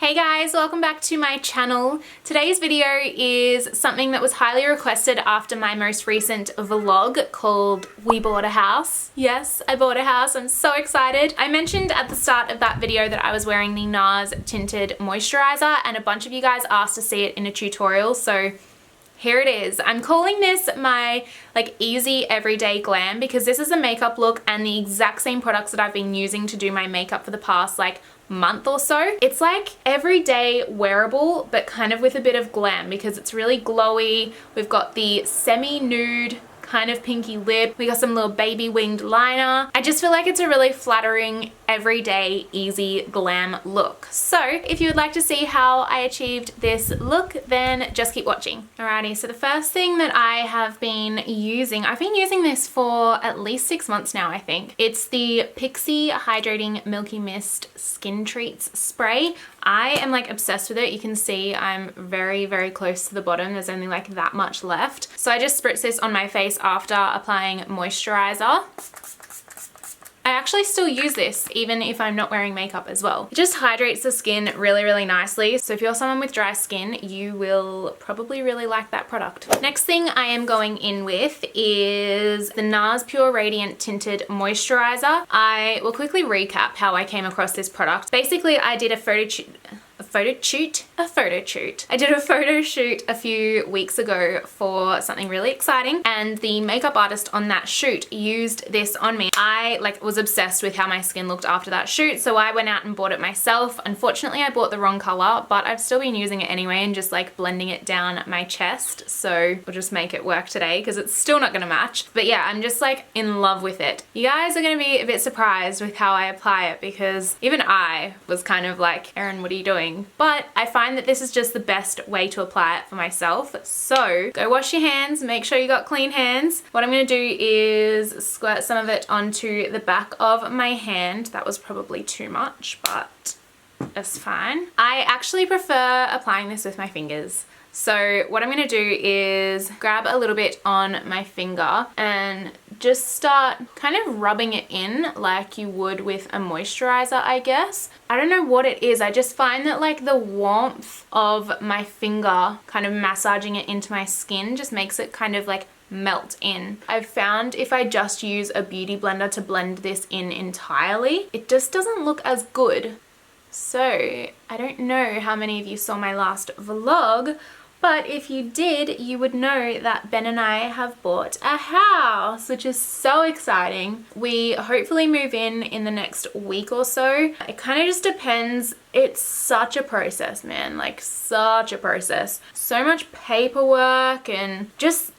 Hey guys, welcome back to my channel. Today's video is something that was highly requested after my most recent vlog called We Bought a House. Yes, I bought a house. I'm so excited. I mentioned at the start of that video that I was wearing the NARS Tinted Moisturiser and a bunch of you guys asked to see it in a tutorial, so here it is. I'm calling this my easy everyday glam because this is a makeup look and the exact same products that I've been using to do my makeup for the past month or so. It's like everyday wearable but kind of with a bit of glam because it's really glowy. We've got the semi-nude kind of pinky lip. We got some little baby winged liner. I just feel like it's a really flattering everyday easy glam look. So if you would like to see how I achieved this look, then just keep watching. Alrighty, so the first thing that I have been using, I've been using this for at least 6 months now, I think. It's the Pixi Hydrating Milky Mist Skin Treats Spray. I am obsessed with it. You can see I'm very, very close to the bottom. There's only that much left. So I just spritz this on my face after applying moisturizer. I actually still use this even if I'm not wearing makeup as well. It just hydrates the skin really, really nicely. So if you're someone with dry skin, you will probably really like that product. Next thing I am going in with is the NARS Pure Radiant Tinted Moisturiser. I will quickly recap how I came across this product. Basically, I did a photo shoot a few weeks ago for something really exciting, and the makeup artist on that shoot used this on me. I was obsessed with how my skin looked after that shoot, so I went out and bought it myself. Unfortunately, I bought the wrong color, but I've still been using it anyway and just blending it down my chest. So we'll just make it work today because it's still not gonna match. But yeah, I'm just in love with it. You guys are gonna be a bit surprised with how I apply it because even I was kind of Erin, what are you doing? But I find that this is just the best way to apply it for myself. So go wash your hands, make sure you got clean hands. What I'm going to do is squirt some of it onto the back of my hand. That was probably too much, but that's fine. I actually prefer applying this with my fingers. So what I'm going to do is grab a little bit on my finger and just start kind of rubbing it in like you would with a moisturizer, I guess. I don't know what it is. I just find that the warmth of my finger kind of massaging it into my skin just makes it kind of melt in. I've found if I just use a beauty blender to blend this in entirely, it just doesn't look as good. So I don't know how many of you saw my last vlog, but if you did, you would know that Ben and I have bought a house, which is so exciting. We hopefully move in the next week or so. It kind of just depends. It's such a process, man, such a process. So much paperwork and just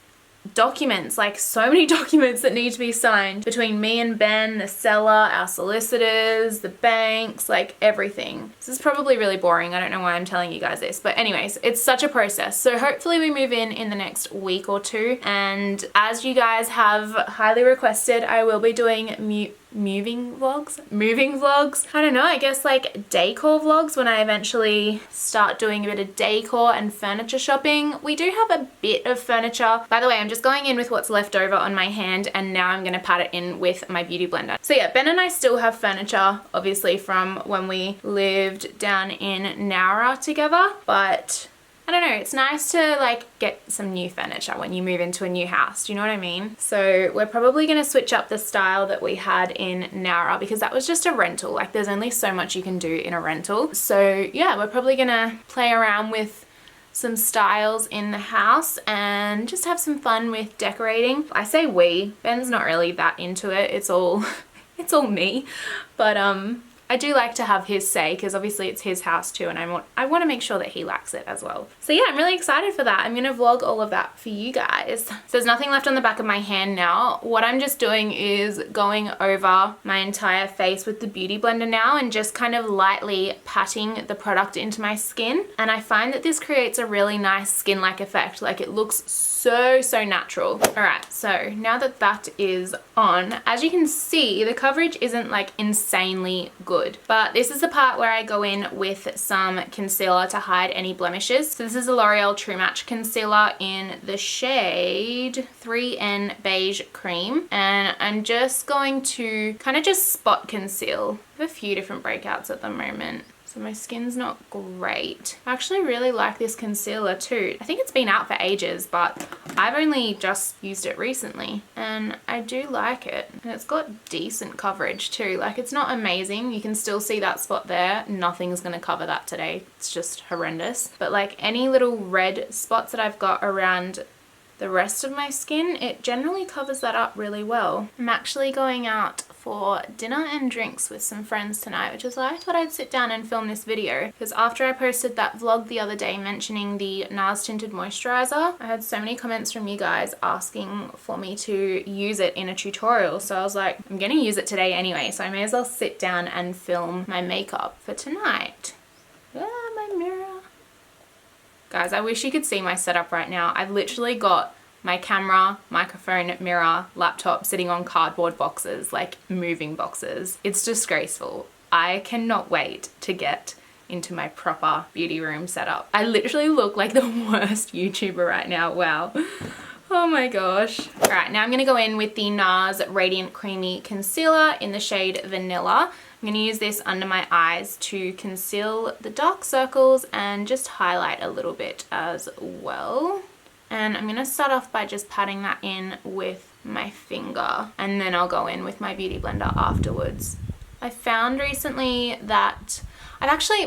documents, so many documents that need to be signed between me and Ben, the seller, our solicitors, the banks, everything. This is probably really boring. I don't know why I'm telling you guys this, but anyways, it's such a process. So hopefully we move in the next week or two, and as you guys have highly requested, I will be doing moving vlogs. I don't know, I guess decor vlogs when I eventually start doing a bit of decor and furniture shopping. We do have a bit of furniture. By the way, I'm just going in with what's left over on my hand and now I'm gonna pat it in with my beauty blender. So yeah, Ben and I still have furniture, obviously from when we lived down in Nowra together, but I don't know, it's nice to get some new furniture when you move into a new house, do you know what I mean? So we're probably gonna switch up the style that we had in Nowra because that was just a rental. There's only so much you can do in a rental. So yeah, we're probably gonna play around with some styles in the house and just have some fun with decorating. I say we, Ben's not really that into it. It's all me, but I do like to have his say because obviously it's his house too, and I want to make sure that he likes it as well. So yeah, I'm really excited for that. I'm going to vlog all of that for you guys. So there's nothing left on the back of my hand now. What I'm just doing is going over my entire face with the beauty blender now and just kind of lightly patting the product into my skin. And I find that this creates a really nice skin-like effect. It looks so natural. All right, so now that that is on, as you can see, the coverage isn't insanely good, but this is the part where I go in with some concealer to hide any blemishes. So this is a L'Oreal True Match concealer in the shade 3N Beige Cream, and I'm just going to kind of just spot conceal. I have a few different breakouts at the moment, so So my skin's not great. I actually really like this concealer too. I think it's been out for ages, but I've only just used it recently and I do like it. And it's got decent coverage too. Like, it's not amazing. You can still see that spot there. Nothing's gonna cover that today. It's just horrendous. But like any little red spots that I've got around the rest of my skin, it generally covers that up really well. I'm actually going out for dinner and drinks with some friends tonight, which is why I thought I'd sit down and film this video, because after I posted that vlog the other day mentioning the NARS Tinted Moisturiser, I had so many comments from you guys asking for me to use it in a tutorial, so I was like, I'm gonna use it today anyway, so I may as well sit down and film my makeup for tonight. Ah, my mirror. Guys, I wish you could see my setup right now. I've literally got my camera, microphone, mirror, laptop sitting on cardboard boxes, like moving boxes. It's disgraceful. I cannot wait to get into my proper beauty room setup. I literally look like the worst YouTuber right now. Wow. Oh my gosh. All right, now I'm gonna go in with the NARS Radiant Creamy Concealer in the shade Vanilla. I'm going to use this under my eyes to conceal the dark circles and just highlight a little bit as well. And I'm going to start off by just patting that in with my finger, and then I'll go in with my beauty blender afterwards. I found recently that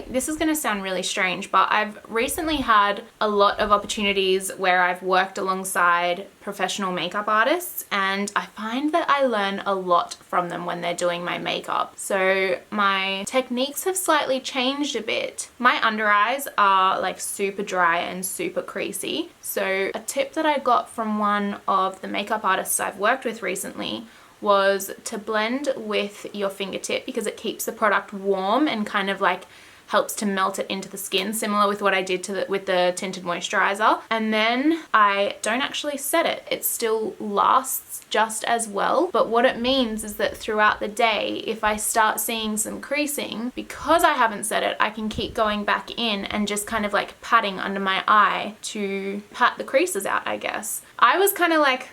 this is going to sound really strange, but I've recently had a lot of opportunities where I've worked alongside professional makeup artists, and I find that I learn a lot from them when they're doing my makeup. So my techniques have slightly changed a bit. My under eyes are like super dry and super creasy. So a tip that I got from one of the makeup artists I've worked with recently was to blend with your fingertip, because it keeps the product warm and kind of like helps to melt it into the skin, similar with what I did with the tinted moisturizer. And then I don't actually set it. It still lasts just as well, but what it means is that throughout the day, if I start seeing some creasing, because I haven't set it, I can keep going back in and just kind of like patting under my eye to pat the creases out, I guess. I was kind of like,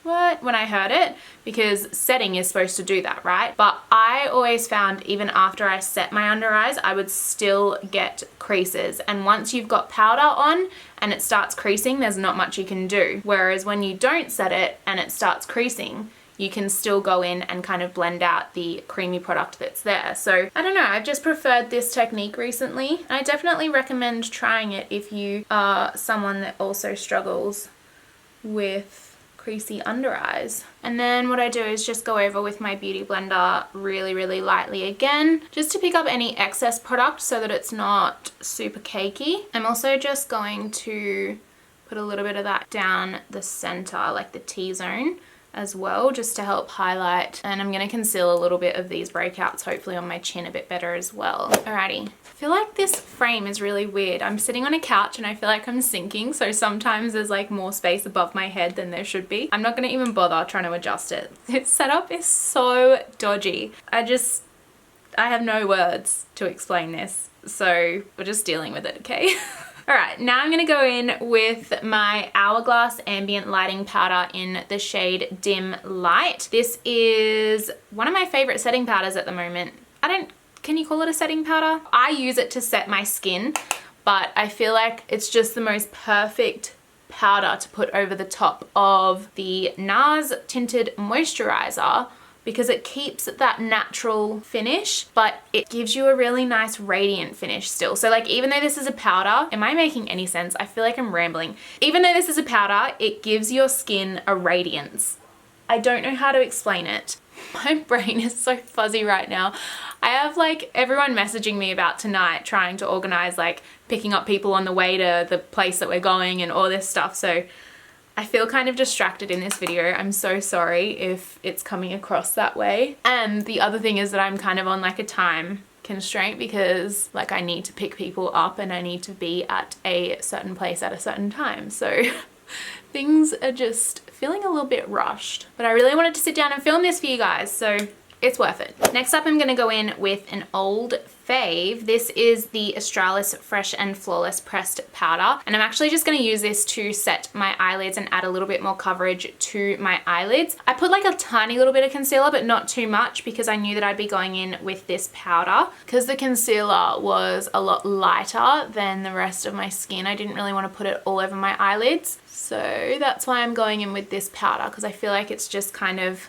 what, when I heard it, because setting is supposed to do that, right? But I always found even after I set my under eyes, I would still get creases. And once you've got powder on and it starts creasing, there's not much you can do. Whereas when you don't set it and it starts creasing, you can still go in and kind of blend out the creamy product that's there. So I don't know, I've just preferred this technique recently. I definitely recommend trying it if you are someone that also struggles with creasy under eyes. And then what I do is just go over with my beauty blender really, really lightly again, just to pick up any excess product so that it's not super cakey. I'm also just going to put a little bit of that down the center, like the T-zone as well, just to help highlight. And I'm going to conceal a little bit of these breakouts, hopefully on my chin a bit better as well. Alrighty. I feel like this frame is really weird. I'm sitting on a couch and I feel like I'm sinking, so sometimes there's like more space above my head than there should be. I'm not going to even bother trying to adjust it. This setup is so dodgy. I have no words to explain this, so we're just dealing with it, okay? Alright, now I'm going to go in with my Hourglass Ambient Lighting Powder in the shade Dim Light. This is one of my favorite setting powders at the moment. Can you call it a setting powder? I use it to set my skin, but I feel like it's just the most perfect powder to put over the top of the NARS Tinted Moisturiser, because it keeps that natural finish, but it gives you a really nice radiant finish still. So like, even though this is a powder, am I making any sense? I feel like I'm rambling. Even though this is a powder, it gives your skin a radiance. I don't know how to explain it. My brain is so fuzzy right now. I have like everyone messaging me about tonight, trying to organize like picking up people on the way to the place that we're going and all this stuff. So I feel kind of distracted in this video. I'm so sorry if it's coming across that way. And the other thing is that I'm kind of on like a time constraint, because like I need to pick people up and I need to be at a certain place at a certain time. So things are just feeling a little bit rushed, but I really wanted to sit down and film this for you guys. So it's worth it. Next up, I'm gonna go in with an old fave. This is the Australis Fresh and Flawless Pressed Powder, and I'm actually just gonna use this to set my eyelids and add a little bit more coverage to my eyelids. I put like a tiny little bit of concealer, but not too much, because I knew that I'd be going in with this powder. Because the concealer was a lot lighter than the rest of my skin, I didn't really want to put it all over my eyelids. So that's why I'm going in with this powder, because I feel like it's just kind of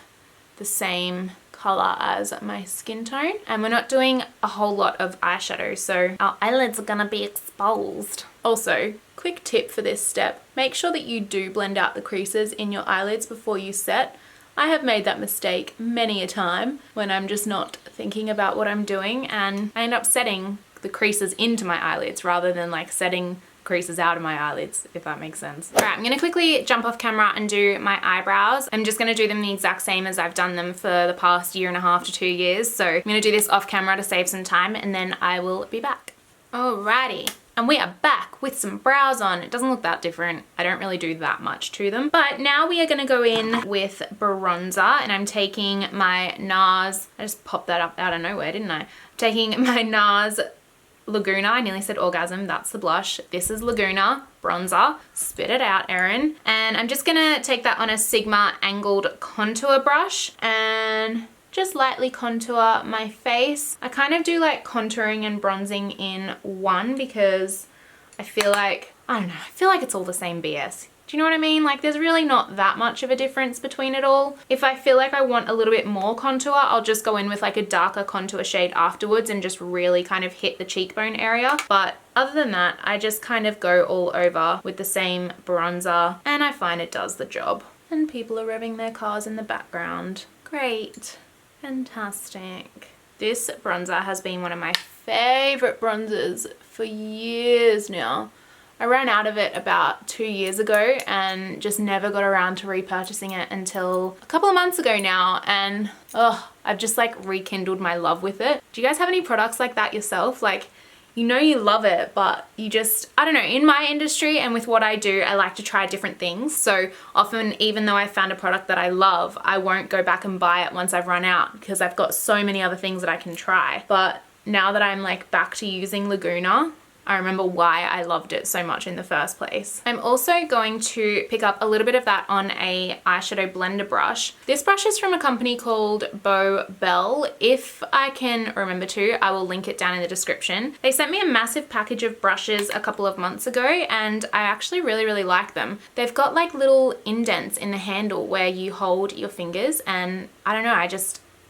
the same color as my skin tone, and we're not doing a whole lot of eyeshadow, so our eyelids are gonna be exposed. Also, quick tip for this step, make sure that you do blend out the creases in your eyelids before you set. I have made that mistake many a time when I'm just not thinking about what I'm doing, and I end up setting the creases into my eyelids rather than like setting creases out of my eyelids, if that makes sense. All right, I'm gonna quickly jump off camera and do my eyebrows. I'm just gonna do them the exact same as I've done them for the past 1.5 to 2 years. So I'm gonna do this off camera to save some time, and then I will be back. Alrighty, and we are back with some brows on. It doesn't look that different. I don't really do that much to them. But now we are gonna go in with bronzer, and I'm taking my NARS, I just popped that up out of nowhere, didn't I? I'm taking my NARS Laguna, I nearly said Orgasm, that's the blush. This is Laguna bronzer. Spit it out, Erin. And I'm just gonna take that on a Sigma angled contour brush and just lightly contour my face. I kind of do like contouring and bronzing in one, because I feel like, I don't know, I feel like it's all the same BS. Do you know what I mean? Like, there's really not that much of a difference between it all. If I feel like I want a little bit more contour, I'll just go in with like a darker contour shade afterwards and just really kind of hit the cheekbone area. But other than that, I just kind of go all over with the same bronzer, and I find it does the job. And people are revving their cars in the background. Great. Fantastic. This bronzer has been one of my favorite bronzers for years now. I ran out of it about 2 years ago and just never got around to repurchasing it until a couple of months ago now, and I've just like rekindled my love with it. Do you guys have any products like that yourself? Like, you know you love it, but you just, I don't know, in my industry and with what I do, I like to try different things. So often, even though I found a product that I love, I won't go back and buy it once I've run out, because I've got so many other things that I can try. But now that I'm like back to using Laguna, I remember why I loved it so much in the first place. I'm also going to pick up a little bit of that on a eyeshadow blender brush. This brush is from a company called Belle. If I can remember to, I will link it down in the description. They sent me a massive package of brushes a couple of months ago, and I actually really like them. They've got like little indents in the handle where you hold your fingers, and I don't know,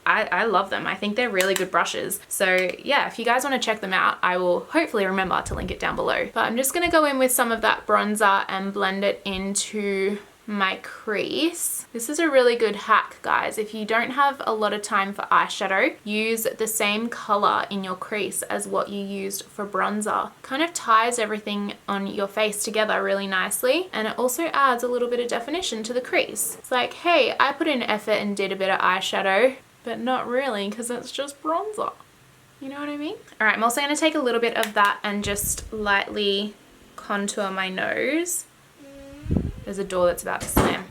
I love them. I think they're really good brushes. So yeah, if you guys want to check them out, I will hopefully remember to link it down below. But I'm just going to go in with some of that bronzer and blend it into my crease. This is a really good hack, guys. If you don't have a lot of time for eyeshadow, use the same color in your crease as what you used for bronzer. Kind of ties everything on your face together really nicely, and it also adds a little bit of definition to the crease. It's like, hey, I put in effort and did a bit of eyeshadow, but not really, because it's just bronzer. You know what I mean? All right, I'm also gonna take a little bit of that and just lightly contour my nose. There's a door that's about to slam.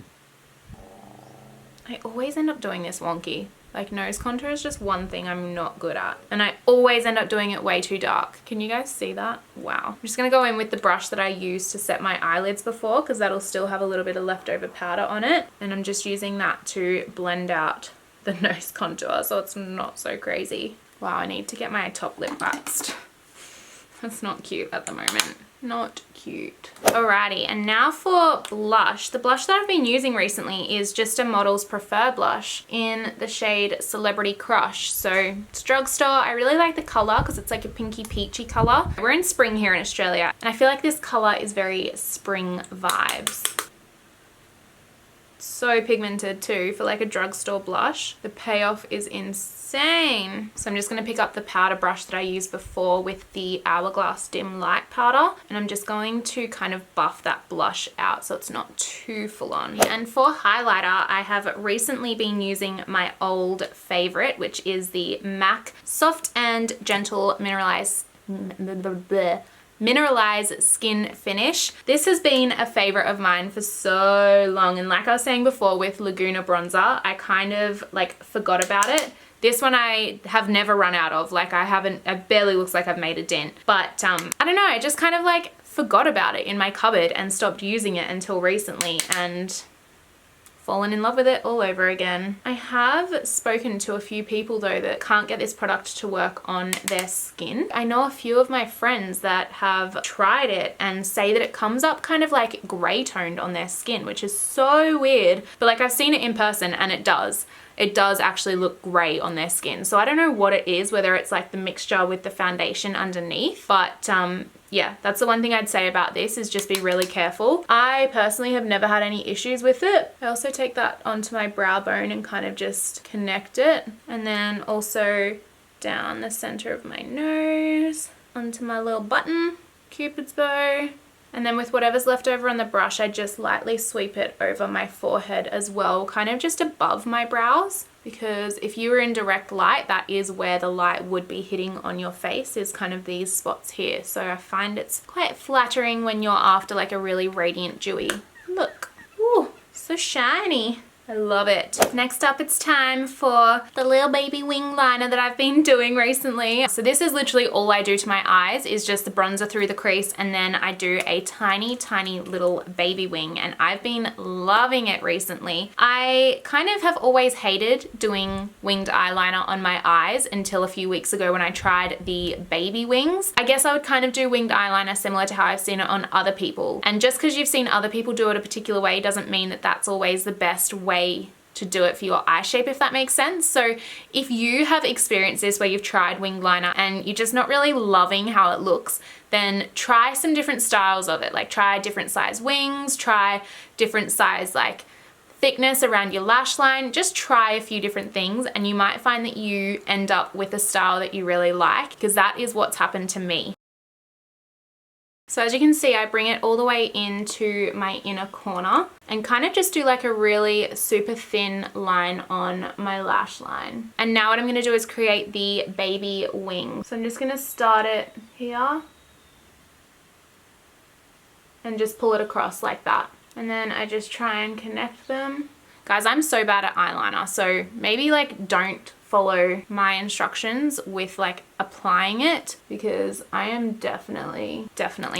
I always end up doing this wonky. Like, nose contour is just one thing I'm not good at. And I always end up doing it way too dark. Can you guys see that? Wow. I'm just gonna go in with the brush that I used to set my eyelids before, because that'll still have a little bit of leftover powder on it. And I'm just using that to blend out the nose contour so it's not so crazy. Wow, I need to get my top lip waxed. That's not cute at the moment. Not cute. Alrighty, and now for blush. The blush that I've been using recently is just a Models Prefer blush in the shade Celebrity Crush. So it's drugstore. I really like the color because it's like a pinky peachy color. We're in spring here in Australia, and I feel like this color is very spring vibes. So pigmented too for like a drugstore blush. The payoff is insane. So I'm just going to pick up the powder brush that I used before with the Hourglass Dim Light powder, and I'm just going to kind of buff that blush out so it's not too full on. And for highlighter, I have recently been using my old favorite, which is the MAC Soft and Gentle Mineralise Skin Finish. This has been a favorite of mine for so long, and like I was saying before with Laguna bronzer, I kind of like forgot about it This one I have never run out of. Like it barely looks like I've made a dent. But I don't know, I just kind of like forgot about it in my cupboard and stopped using it until recently and fallen in love with it all over again. I have spoken to a few people though that can't get this product to work on their skin. I know a few of my friends that have tried it and say that it comes up kind of like grey toned on their skin, which is so weird. But like I've seen it in person and it does. It does actually look grey on their skin. So I don't know what it is, whether it's like the mixture with the foundation underneath, but yeah, that's the one thing I'd say about this is just be really careful. I personally have never had any issues with it. I also take that onto my brow bone and kind of just connect it. And then also down the center of my nose, onto my little button, Cupid's bow. And then with whatever's left over on the brush, I just lightly sweep it over my forehead as well, kind of just above my brows. Because if you were in direct light, that is where the light would be hitting on your face, is kind of these spots here. So I find it's quite flattering when you're after like a really radiant dewy look. Ooh, so shiny. I love it. Next up, it's time for the little baby wing liner that I've been doing recently. So this is literally all I do to my eyes, is just the bronzer through the crease, and then I do a tiny, tiny little baby wing, and I've been loving it recently. I kind of have always hated doing winged eyeliner on my eyes until a few weeks ago when I tried the baby wings. I guess I would kind of do winged eyeliner similar to how I've seen it on other people. And just because you've seen other people do it a particular way doesn't mean that that's always the best way to do it for your eye shape, if that makes sense. So if you have experienced this where you've tried winged liner and you're just not really loving how it looks, then try some different styles of it. Like try different size wings, try different size like thickness around your lash line. Just try a few different things and you might find that you end up with a style that you really like, because that is what's happened to me. So as you can see, I bring it all the way into my inner corner and kind of just do like a really super thin line on my lash line. And now what I'm going to do is create the baby wing. So I'm just going to start it here and just pull it across like that. And then I just try and connect them. Guys, I'm so bad at eyeliner, so maybe like don't follow my instructions with like applying it, because I am definitely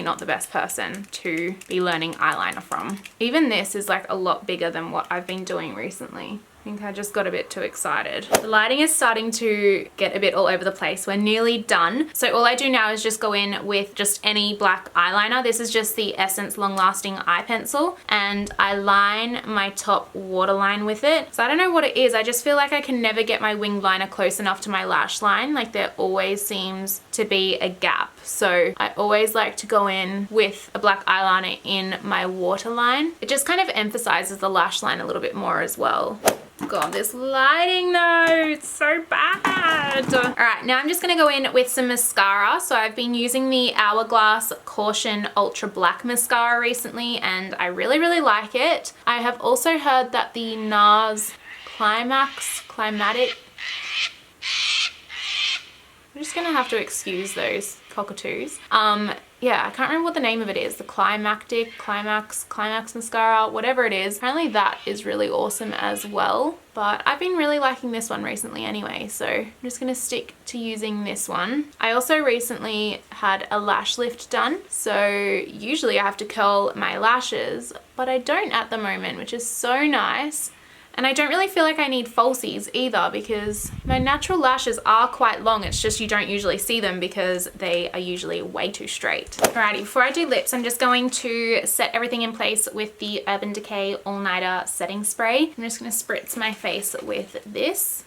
not the best person to be learning eyeliner from. Even this is like a lot bigger than what I've been doing recently. I think I just got a bit too excited. The lighting is starting to get a bit all over the place. We're nearly done. So all I do now is just go in with just any black eyeliner. This is just the Essence Long Lasting Eye Pencil, and I line my top waterline with it. So I don't know what it is. I just feel like I can never get my winged liner close enough to my lash line. Like there always seems to be a gap. So I always like to go in with a black eyeliner in my waterline. It just kind of emphasizes the lash line a little bit more as well. God, this lighting though, it's so bad. All right, now I'm just gonna go in with some mascara. So I've been using the Hourglass Caution Ultra Black Mascara recently, and I really like it. I have also heard that the NARS Climatic, I'm just gonna have to excuse those cockatoos. Yeah, I can't remember what the name of it is. The Climax mascara, whatever it is. Apparently that is really awesome as well. But I've been really liking this one recently anyway, so I'm just gonna stick to using this one. I also recently had a lash lift done. So usually I have to curl my lashes, but I don't at the moment, which is so nice. And I don't really feel like I need falsies either, because my natural lashes are quite long. It's just you don't usually see them because they are usually way too straight. Alrighty, before I do lips, I'm just going to set everything in place with the Urban Decay All Nighter Setting Spray. I'm just going to spritz my face with this.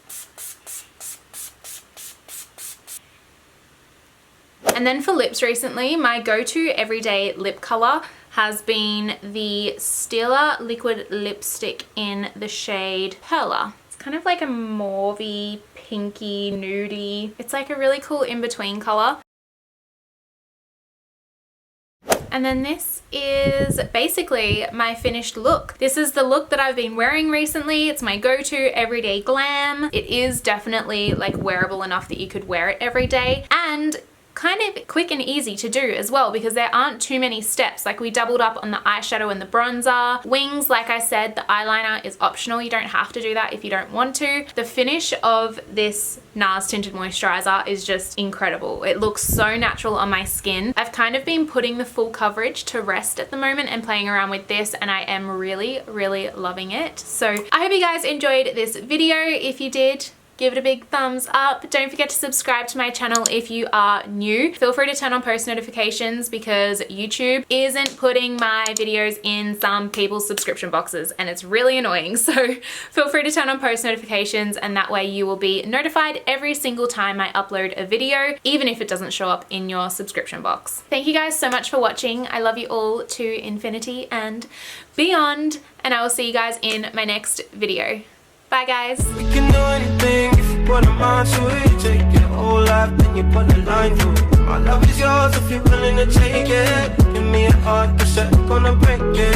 And then for lips recently, my go-to everyday lip color has been the Stila liquid lipstick in the shade Perla. It's kind of like a mauvey, pinky, nudie. It's like a really cool in-between color. And then this is basically my finished look. This is the look that I've been wearing recently. It's my go-to everyday glam. It is definitely like wearable enough that you could wear it every day. And kind of quick and easy to do as well because there aren't too many steps. Like we doubled up on the eyeshadow and the bronzer. Wings, like I said, the eyeliner is optional. You don't have to do that if you don't want to. The finish of this NARS Tinted Moisturiser is just incredible. It looks so natural on my skin. I've kind of been putting the full coverage to rest at the moment and playing around with this, and I am really, really loving it. So I hope you guys enjoyed this video. If you did, give it a big thumbs up. Don't forget to subscribe to my channel if you are new. Feel free to turn on post notifications because YouTube isn't putting my videos in some people's subscription boxes and it's really annoying. So feel free to turn on post notifications and that way you will be notified every single time I upload a video, even if it doesn't show up in your subscription box. Thank you guys so much for watching. I love you all to infinity and beyond, and I will see you guys in my next video. Bye guys. We can do anything if you put a mind to it. You take your whole life, then you put a line through it. My love is yours if you're willing to take it. Give me a heart that's gonna break it.